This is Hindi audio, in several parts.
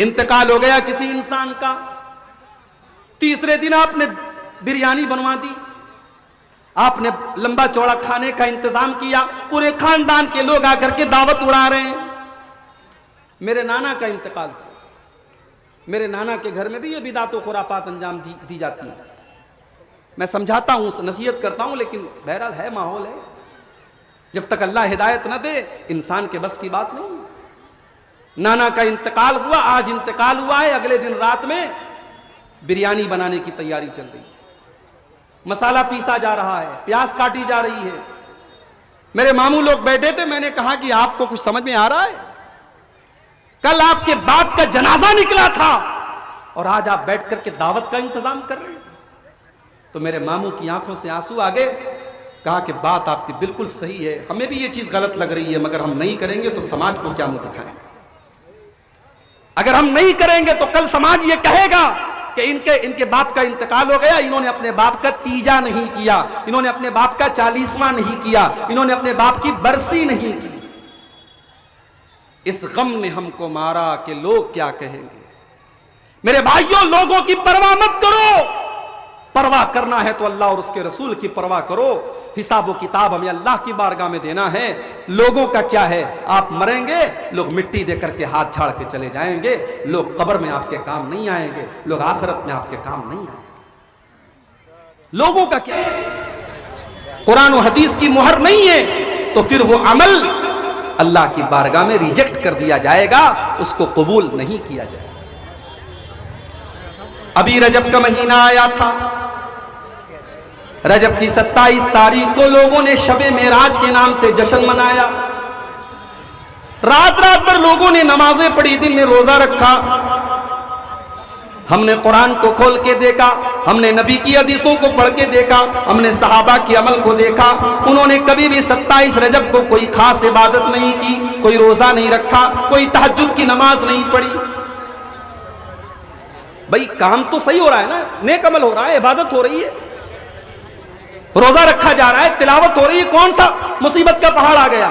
इंतकाल हो गया किसी इंसान का, तीसरे दिन आपने बिरयानी बनवा दी, आपने लंबा चौड़ा खाने का इंतजाम किया, पूरे खानदान के लोग आकर के दावत उड़ा रहे हैं। मेरे नाना का इंतकाल, मेरे नाना के घर में भी ये बिदात और खुराफात अंजाम दी जाती है। मैं समझाता हूं, नसीहत करता हूं, लेकिन बहरहाल है, माहौल है। जब तक अल्लाह हिदायत न दे इंसान के बस की बात नहीं। नाना का इंतकाल हुआ, आज इंतकाल हुआ है, अगले दिन रात में बिरयानी बनाने की तैयारी चल रही है, मसाला पीसा जा रहा है, प्याज काटी जा रही है। मेरे मामू लोग बैठे थे, मैंने कहा कि आपको कुछ समझ में आ रहा है? कल आपके बाप का जनाजा निकला था और आज आप बैठ करके दावत का इंतजाम कर रहे हैं। तो मेरे मामू की आंखों से आंसू आ गए। कहा कि बात आपकी बिल्कुल सही है, हमें भी ये चीज गलत लग रही है, मगर हम नहीं करेंगे तो समाज को क्या मुंह दिखाएंगे? अगर हम नहीं करेंगे तो कल समाज ये कहेगा कि इनके बाप का इंतकाल हो गया, इन्होंने अपने बाप का तीजा नहीं किया, इन्होंने अपने बाप का 40वां नहीं किया, इन्होंने अपने बाप की बरसी नहीं की। इस गम ने हमको मारा कि लोग क्या कहेंगे। मेरे भाइयों, लोगों की परवाह मत करो, परवाह करना है तो अल्लाह और उसके रसूल की परवाह करो। हिसाब व किताब हमें अल्लाह की बारगाह में देना है। लोगों का क्या है, आप मरेंगे, लोग मिट्टी दे करके हाथ झाड़ के चले जाएंगे, लोग कब्र में आपके काम नहीं आएंगे, लोग आखिरत में आपके काम नहीं आएंगे। लोगों का क्या है? कुरान और हदीस की मुहर नहीं है तो फिर वो अमल अल्लाह की बारगाह में रिजेक्ट कर दिया जाएगा, उसको कबूल नहीं किया जाएगा। अभी रजब का महीना आया था, रजब की 27 तारीख को लोगों ने शबे मेराज के नाम से जश्न मनाया। रात रात भर लोगों ने नमाजें पढ़ी, दिन में रोजा रखा। हमने कुरान को खोल के देखा, हमने नबी की हदीसों को पढ़ के देखा, हमने सहाबा के अमल को देखा। उन्होंने कभी भी 27 रजब को कोई खास इबादत नहीं की, कोई रोजा नहीं रखा, कोई तहज्जुद की नमाज नहीं पढ़ी। भाई काम तो सही हो रहा है ना, नेक अमल हो रहा है, इबादत हो रही है, रोजा रखा जा रहा है, तिलावत हो रही है, कौन सा मुसीबत का पहाड़ आ गया?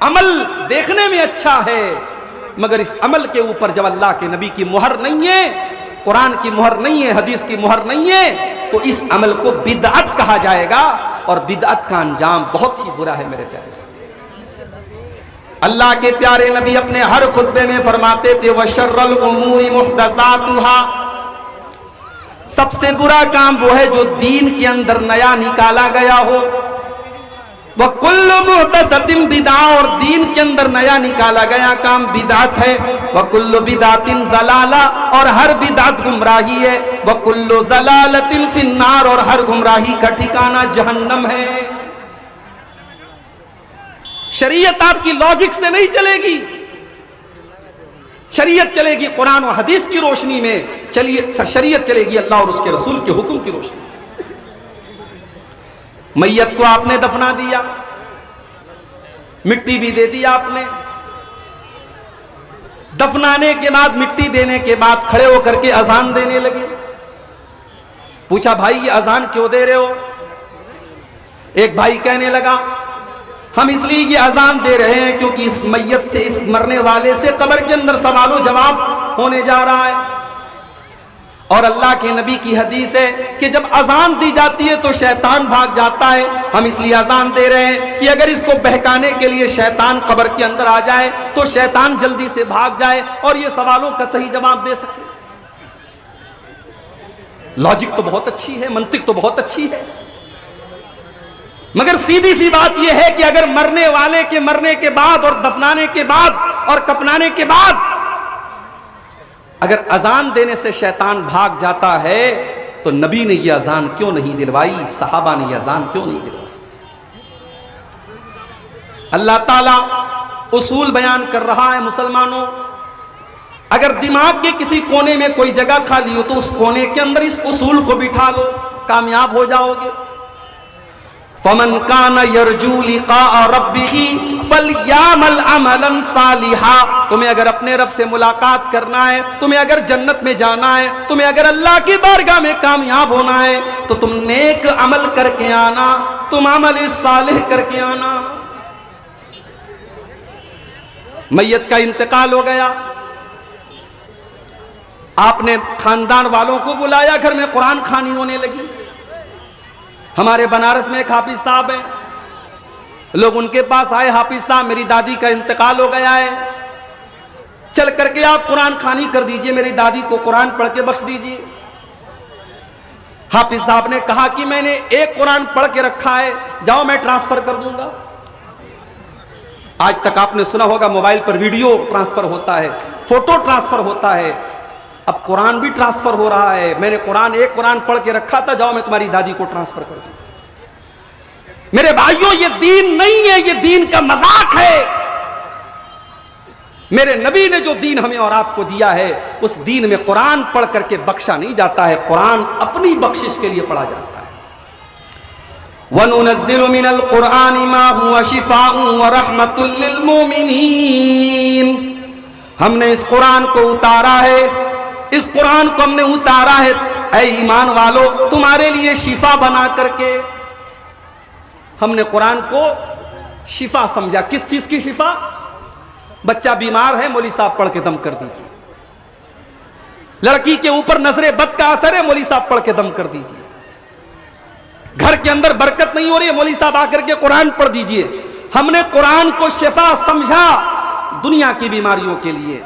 अमल देखने में अच्छा है, मगर इस अमल के ऊपर जब अल्लाह के नबी की मुहर नहीं है, कुरान की मुहर नहीं है, हदीस की मुहर नहीं है, तो इस अमल को बिदअत कहा जाएगा और बिदअत का अंजाम बहुत ही बुरा है। मेरे प्यारे साथी, अल्लाह के प्यारे नबी अपने हर खुतबे में फरमाते थे वशर्रल उमूरी मुहदसातुहा, सबसे बुरा काम वो है जो दीन के अंदर नया निकाला गया हो। वह कुल्लु मुहदसतिन बिदा, और दीन के अंदर नया निकाला गया काम बिदात है। वह कुल्लु बिदातिन जलाला, और हर बिदात गुमराही है। वह कुल्लु जलालतिन फिन्नार, और हर गुमराही का ठिकाना जहन्नम है। शरीयत आपकी लॉजिक से नहीं चलेगी, शरीयत चलेगी कुरान और हदीस की रोशनी में, चलिए शरीयत चलेगी अल्लाह और उसके रसूल के हुक्म की रोशनी में। मैयत को आपने दफना दिया, मिट्टी भी दे दी आपने, दफनाने के बाद मिट्टी देने के बाद खड़े होकर के अजान देने लगे। पूछा भाई ये अजान क्यों दे रहे हो? एक भाई कहने लगा हम इसलिए ये अजान दे रहे हैं क्योंकि इस मैयत से, इस मरने वाले से कब्र के अंदर सवालो जवाब होने जा रहा है। और अल्लाह के नबी की हदीस है कि जब अजान दी जाती है तो शैतान भाग जाता है। हम इसलिए अजान दे रहे हैं कि अगर इसको बहकाने के लिए शैतान कब्र के अंदर आ जाए तो शैतान जल्दी से भाग जाए और ये सवालों का सही जवाब दे सके। लॉजिक तो बहुत अच्छी है, मंतिक तो बहुत अच्छी है, मगर सीधी सी बात यह है कि अगर मरने वाले के मरने के बाद और दफनाने के बाद और कफनाने के बाद अगर अजान देने से शैतान भाग जाता है तो नबी ने यह अजान क्यों नहीं दिलवाई, सहाबा ने यह अजान क्यों नहीं दिलवाई? अल्लाह ताला उसूल बयान कर रहा है मुसलमानों, अगर दिमाग के किसी कोने में कोई जगह खाली हो तो उस कोने के अंदर इस उसूल को बिठा लो, कामयाब हो जाओगे। फमन कान यरजू लिका रब्बिही फलयामल अमलन सालिहा, तुम्हें अगर अपने रब से मुलाकात करना है, तुम्हें अगर जन्नत में जाना है, तुम्हें अगर अल्लाह की बारगाह में कामयाब होना है तो तुम नेक अमल करके आना, तुम अमल सालिह करके आना। मैयत का इंतकाल हो गया, आपने खानदान वालों को बुलाया, घर में कुरान खानी होने लगी। हमारे बनारस में एक हाफिज साहब हैं, लोग उनके पास आए, हाफिज साहब मेरी दादी का इंतकाल हो गया है, चल करके आप कुरान खानी कर दीजिए, मेरी दादी को कुरान पढ़ के बख्श दीजिए। हाफिज साहब ने कहा कि मैंने एक कुरान पढ़ के रखा है, जाओ मैं ट्रांसफर कर दूंगा। आज तक आपने सुना होगा मोबाइल पर वीडियो ट्रांसफर होता है, फोटो ट्रांसफर होता है, अब कुरान भी ट्रांसफर हो रहा है। मैंने एक कुरान पढ़ के रखा था, जाओ मैं तुम्हारी दादी को ट्रांसफर कर दूं। मेरे भाइयों, ये दीन नहीं है, ये दीन का मजाक है। मेरे नबी ने जो दीन हमें और आपको दिया है, उस दीन में कुरान पढ़ करके बख्शा नहीं जाता है, कुरान अपनी बख्शिश के लिए पढ़ा जाता है। वनुनज़्ज़िलु मिनल कुरानि मा हुवा शिफ़ाउन व रहमतुल लिल मुमिनीन। हमने इस कुरान को उतारा है, इस कुरान को हमने उतारा है ऐ ईमान वालों, तुम्हारे लिए शिफा बना करके। हमने कुरान को शिफा समझा। किस चीज की शिफा? बच्चा बीमार है, मौली साहब पढ़ के दम कर दीजिए। लड़की के ऊपर नजरे बद का असर है, मौली साहब पढ़ के दम कर दीजिए। घर के अंदर बरकत नहीं हो रही है, मौली साहब आकर के कुरान पढ़ दीजिए। हमने कुरान को शिफा समझा दुनिया की बीमारियों के लिए।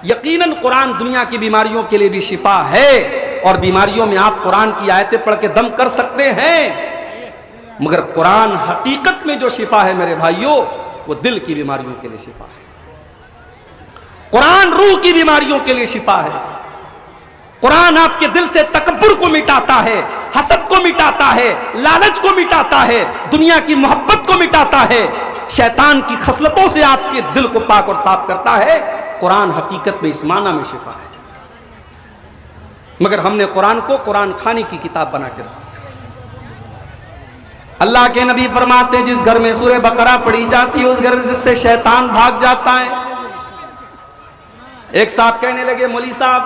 यकीनन कुरान दुनिया की बीमारियों के लिए भी शिफा है, और बीमारियों में आप कुरान की आयतें पढ़ के दम कर सकते हैं, मगर कुरान हकीकत में जो शिफा है मेरे भाइयों, वो दिल की बीमारियों के लिए शिफा है। कुरान रूह की बीमारियों के लिए शिफा है। कुरान आपके दिल से तकब्बुर को मिटाता है, हसद को मिटाता है, लालच को मिटाता है, दुनिया की मोहब्बत को मिटाता है, शैतान की खसलतों से आपके दिल को पाक और साफ करता है। कुरान हकीकत में इस माना में शिफा है, मगर हमने कुरान को कुरान खानी की किताब बना के रख दिया। अल्लाह के नबी फरमाते हैं, जिस घर में सूरह बकरा पढ़ी जाती है, उस घर से शैतान भाग जाता है। एक साहब कहने लगे, मौली साहब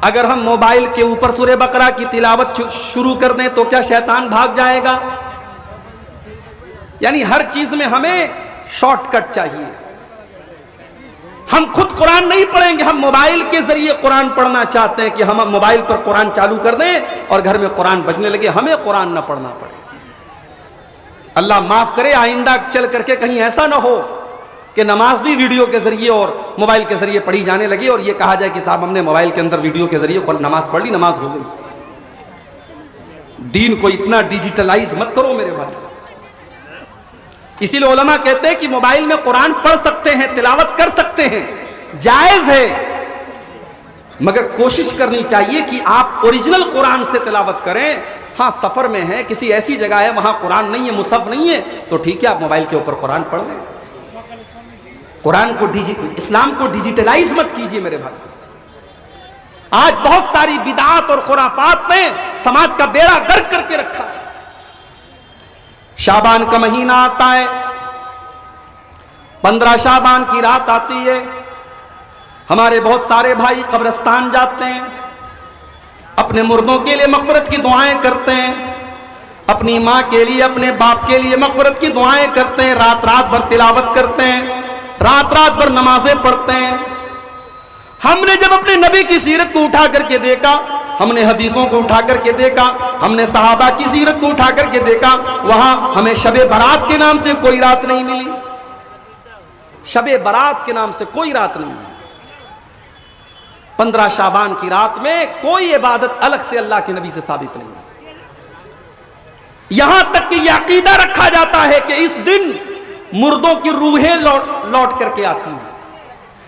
अगर हम मोबाइल के ऊपर सूरह बकरा की तिलावत शुरू कर दें तो क्या शैतान भाग जाएगा? यानी हर चीज में हमें शॉर्टकट चाहिए। हम खुद कुरान नहीं पढ़ेंगे, हम मोबाइल के जरिए कुरान पढ़ना चाहते हैं कि हम मोबाइल पर कुरान चालू कर दें और घर में कुरान बजने लगे, हमें कुरान ना पढ़ना पड़े। अल्लाह माफ करे, आइंदा चल करके कहीं ऐसा ना हो कि नमाज भी वीडियो के जरिए और मोबाइल के जरिए पढ़ी जाने लगी और ये कहा जाए कि साहब हमने मोबाइल के अंदर वीडियो के जरिए नमाज पढ़ ली, नमाज हो गई। दीन को इतना डिजिटलाइज मत करो मेरे भाई। इसीलिए उलमा कहते हैं कि मोबाइल में कुरान पढ़ सकते हैं, तिलावत कर सकते हैं, जायज है, मगर कोशिश करनी चाहिए कि आप ओरिजिनल कुरान से तिलावत करें। हाँ, सफर में है, किसी ऐसी जगह है वहां कुरान नहीं है, मुसहफ नहीं है, तो ठीक है, आप मोबाइल के ऊपर कुरान पढ़ लें। कुरान को इस्लाम को डिजिटलाइज मत कीजिए मेरे भाई। आज बहुत सारी बिदात और खुराफात ने समाज का बेड़ा गर्क करके रखा है। शाबान का महीना आता है, 15 शाबान की रात आती है, हमारे बहुत सारे भाई कब्रिस्तान जाते हैं, अपने मुर्दों के लिए मग़फ़िरत की दुआएं करते हैं, अपनी माँ के लिए, अपने बाप के लिए मग़फ़िरत की दुआएं करते हैं, रात रात भर तिलावत करते हैं, रात रात भर नमाजें पढ़ते हैं। हमने जब अपने नबी की सीरत को उठा करके देखा, हमने हदीसों को उठा करके देखा, हमने सहाबा की सीरत को उठा करके देखा, वहां हमें शबे बारात के नाम से कोई रात नहीं मिली। शबे बारात के नाम से कोई रात नहीं मिली। 15 शाबान की रात में कोई इबादत अलग से अल्लाह के नबी से साबित नहीं। यहां तक कि यह अकीदा रखा जाता है कि इस दिन मुर्दों की रूहें लौट करके आती हैं।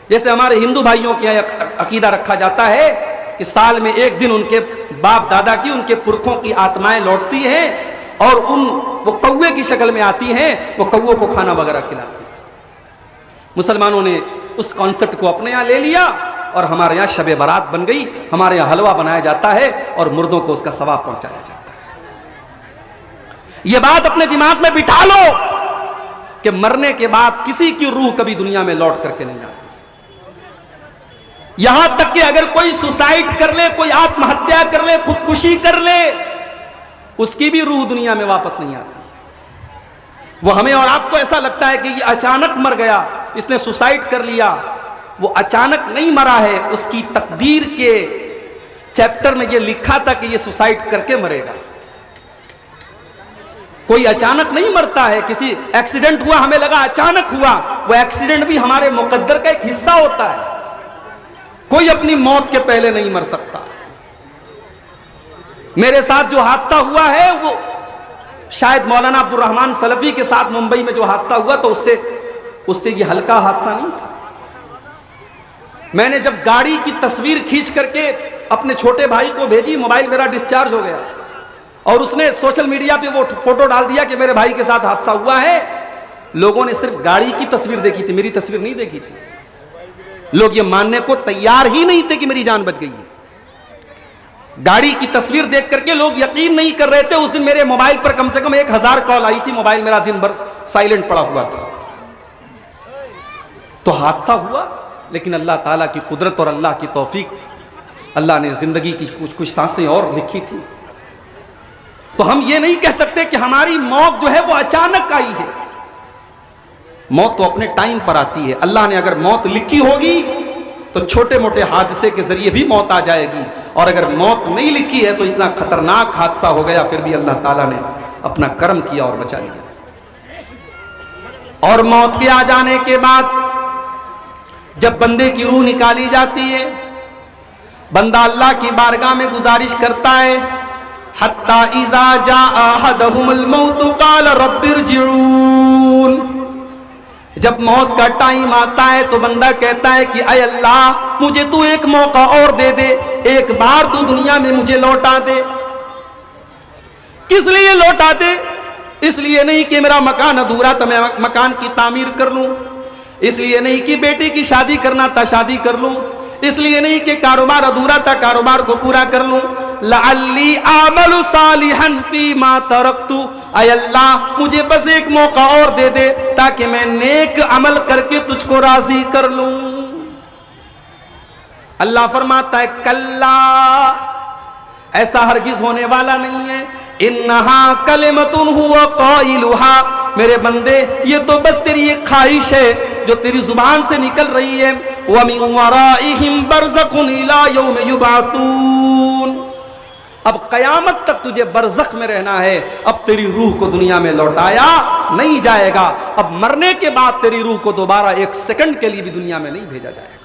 जैसे हमारे हिंदू भाइयों के अकीदा रखा जाता है कि साल में एक दिन उनके बाप दादा की, उनके पुरखों की आत्माएं लौटती हैं और वो कौवे की शक्ल में आती हैं, वो कौवों को खाना वगैरह खिलाती हैं। मुसलमानों ने उस कॉन्सेप्ट को अपने यहाँ ले लिया और हमारे यहाँ शबे बारात बन गई। हमारे यहाँ हलवा बनाया जाता है और मुर्दों को उसका सवाब पहुंचाया जाता है। ये बात अपने दिमाग में बिठा लो कि मरने के बाद किसी की रूह कभी दुनिया में लौट करके नहीं आती। यहां तक कि अगर कोई सुसाइड कर ले, कोई आत्महत्या कर ले, खुदकुशी कर ले, उसकी भी रूह दुनिया में वापस नहीं आती। वो हमें और आपको ऐसा लगता है कि ये अचानक मर गया, इसने सुसाइड कर लिया, वो अचानक नहीं मरा है, उसकी तकदीर के चैप्टर में ये लिखा था कि ये सुसाइड करके मरेगा। कोई अचानक नहीं मरता है। किसी एक्सीडेंट हुआ, हमें लगा अचानक हुआ, वो एक्सीडेंट भी हमारे मुकद्दर का एक हिस्सा होता है। कोई अपनी मौत के पहले नहीं मर सकता। मेरे साथ जो हादसा हुआ है वो शायद मौलाना अब्दुल रहमान सलफी के साथ मुंबई में जो हादसा हुआ तो उससे ये हल्का हादसा नहीं था। मैंने जब गाड़ी की तस्वीर खींच करके अपने छोटे भाई को भेजी, मोबाइल मेरा डिस्चार्ज हो गया और उसने सोशल मीडिया पे वो फोटो डाल दिया कि मेरे भाई के साथ हादसा हुआ है। लोगों ने सिर्फ गाड़ी की तस्वीर देखी थी, मेरी तस्वीर नहीं देखी थी। लोग ये मानने को तैयार ही नहीं थे कि मेरी जान बच गई है। गाड़ी की तस्वीर देख करके लोग यकीन नहीं कर रहे थे। उस दिन मेरे मोबाइल पर कम से कम 1000 कॉल आई थी। मोबाइल मेरा दिन भर साइलेंट पड़ा हुआ था। तो हादसा हुआ, लेकिन अल्लाह ताला की कुदरत और अल्लाह की तौफीक, अल्लाह ने जिंदगी की कुछ सांसें और लिखी थी। तो हम ये नहीं कह सकते कि हमारी मौत जो है वो अचानक आई है। मौत तो अपने टाइम पर आती है। अल्लाह ने अगर मौत लिखी होगी तो छोटे मोटे हादसे के जरिए भी मौत आ जाएगी, और अगर मौत नहीं लिखी है तो इतना खतरनाक हादसा हो गया, फिर भी अल्लाह ताला ने अपना कर्म किया और बचा लिया। और मौत के आ जाने के बाद जब बंदे की रूह निकाली जाती है, बंदा अल्लाह की बारगाह में गुजारिश करता है, हत्ता इज़ा जा अहदहुमुल मौत क़ाल रब्बिरजिऊन। जब मौत का टाइम आता है तो बंदा कहता है कि अय अल्लाह, मुझे तू एक मौका और दे दे, एक बार तू दुनिया में मुझे लौटा दे। किस लिए लौटा दे? इसलिए नहीं कि मेरा मकान अधूरा था, मैं मकान की तामीर कर लूं। इसलिए नहीं कि बेटी की शादी करना था, शादी कर लूं। इसलिए नहीं कि कारोबार अधूरा था, कारोबार को पूरा कर लूं। लअल्ली आमलु सालिहन फीमा तरक्तु। अय अल्लाह, मुझे बस एक मौका और दे दे ताकि मैं नेक अमल करके तुझको राजी कर लूं। अल्लाह फरमाता है कल्ला, ऐसा हरगिज होने वाला नहीं है। इन्नहा कलिमतुन हुवा क़ाइलुहा। मेरे बंदे, ये तो बस तेरी एक ख्वाहिश है जो तेरी जुबान से निकल रही है। व मिन वराइहिम बरज़खुन इला यौम युबअतून। अब कयामत तक तुझे बरज़ख में रहना है। अब तेरी रूह को दुनिया में लौटाया नहीं जाएगा। अब मरने के बाद तेरी रूह को दोबारा एक सेकंड के लिए भी दुनिया में नहीं भेजा जाएगा।